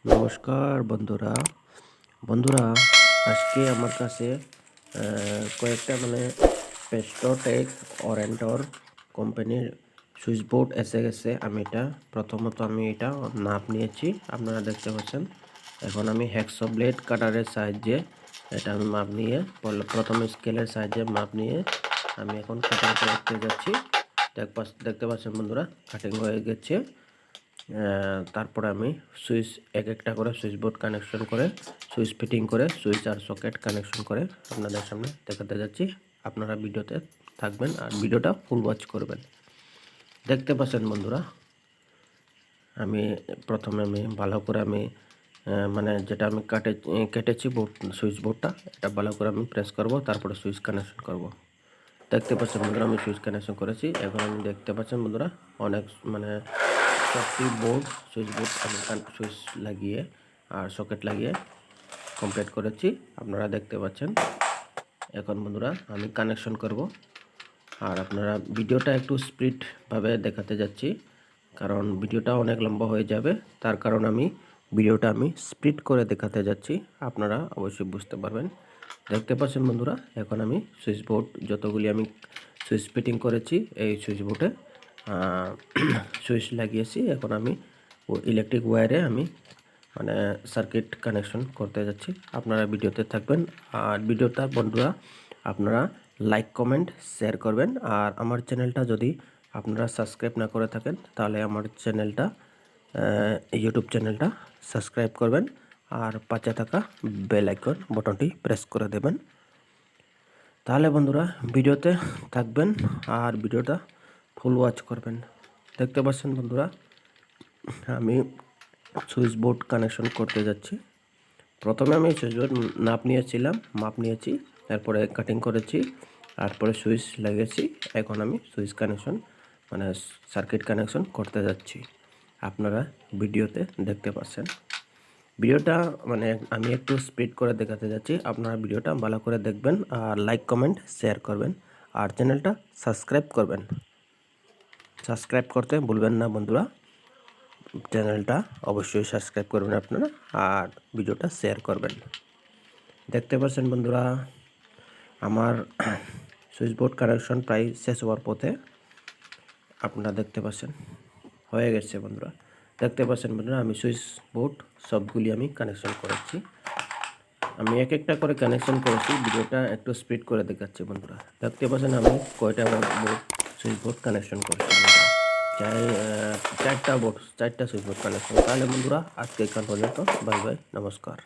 নমস্কার বন্ধুরা। বন্ধুরা, আজকে আমার কাছে কয়েকটা পেস্টোটেক অরেন্টর কোম্পানির সুইচ বোর্ড এসে গেছে। প্রথমত আমি এটা নাপ নিয়েছি, আপনারা দেখতে পাচ্ছেন। এখন আমি হ্যাকসো ব্লেড কাটারের সাহায্যে এটা আমি মাপ নিয়ে প্রথমে স্কেলের সাহায্যে মাপ নিয়ে আমি এখন কাটিং করতে যাচ্ছি। দেখতে পাচ্ছেন বন্ধুরা, কাটিং হয়ে গেছে। তারপরে আমি সুইচ একটা করে সুইচ বোর্ড কানেকশন করে সুইচ ফিটিং করে সুইচ আর সকেট কানেকশন করে আপনাদের সামনে দেখাতে যাচ্ছি। আপনারা ভিডিওতে থাকবেন আর ভিডিওটা ফুল ওয়াচ করবেন। দেখতে পাচ্ছেন বন্ধুরা, আমি প্রথমে ভালো করে যেটা আমি কেটেছি সুইচ বোর্ডটা, এটা ভালো করে আমি প্রেস করব, তারপরে সুইচ কানেকশন করব। দেখতে পাচ্ছেন বন্ধুরা, আমি সুইচ কানেকশন করেছি। এখন আমি দেখতে পাচ্ছেন বন্ধুরা, অনেক সুইচ বোর্ড আমি সুইচ লাগিয়ে আর সকেট লাগিয়ে কমপ্লিট করেছি, আপনারা দেখতে পাচ্ছেন। এখন বন্ধুরা আমি কানেকশন করব, আর আপনারা ভিডিওটা একটু স্পিডভাবে দেখাতে যাচ্ছি, কারণ ভিডিওটা অনেক লম্বা হয়ে যাবে। তার কারণ ভিডিওটা আমি স্পিড করে দেখাতে যাচ্ছি, আপনারা অবশ্যই বুঝতে পারবেন। দেখতে পাচ্ছেন বন্ধুরা, এখন আমি সুইচ বোর্ড যতগুলি আমি সুইচ ফিটিং করেছি এই সুইচ বোর্ডে সুইচ লাগিয়েছি। এখন আমি ইলেকট্রিক ওয়্যারে আমি সার্কিট কানেকশন করতে যাচ্ছি। আপনারা ভিডিওতে থাকবেন, আর ভিডিওটা বন্ধুরা আপনারা লাইক কমেন্ট শেয়ার করবেন। আর আমার চ্যানেলটা যদি আপনারা সাবস্ক্রাইব না করে থাকেন, তাহলে আমার চ্যানেলটা ইউটিউব চ্যানেলটা সাবস্ক্রাইব করবেন, আর পাশে থাকা বেল আইকন বাটনটি প্রেস করে দেবেন। তাহলে বন্ধুরা ভিডিওতে থাকবেন আর ভিডিওটা ফুল ওয়াচ করবেন। দেখতে পাচ্ছেন বন্ধুরা, আমি সুইচ বোর্ড কানেকশন করতে যাচ্ছি। প্রথমে আমি সুইচ বোর্ড মাপ নিয়েছি, তারপরে কাটিং করেছি, তারপরে সুইচ লাগিয়েছি। এখন আমি সুইচ কানেকশন সার্কিট কানেকশন করতে যাচ্ছি। আপনারা ভিডিওতে দেখতে পাচ্ছেন। ভিডিওটা আমি একটু স্পিড করে দেখাতে যাচ্ছি, আপনারা ভিডিওটা ভালো করে দেখবেন আর লাইক কমেন্ট শেয়ার করবেন, আর চ্যানেলটা সাবস্ক্রাইব করবেন। সাবস্ক্রাইব করতে ভুলবেন না বন্ধুরা, চ্যানেলটা অবশ্যই সাবস্ক্রাইব করবেন আপনারা, আর ভিডিওটা শেয়ার করবেন। দেখতে পাচ্ছেন বন্ধুরা, আমার সুইচ বোর্ড কানেকশন প্রায় শেষ হওয়ার পথে। আপনারা দেখতে পাচ্ছেন হয়ে গেছে বন্ধুরা। দেখতে পাচ্ছেন বন্ধুরা, আমি সুইচ বোর্ড সবগুলি আমি কানেকশন করেছি। আমি এক একটা করে কানেকশন করেছি, ভিডিওটা একটু স্পিড করে দেখাচ্ছি বন্ধুরা। দেখতে পাচ্ছেন আমি কয়টা সুইচ বোর্ড কানেকশন করেছি। চারটা সুইচ বোর্ড কানেকশন। তাহলে বন্ধুরা আজকে এখান পর্যন্ত, বাই বাই, নমস্কার।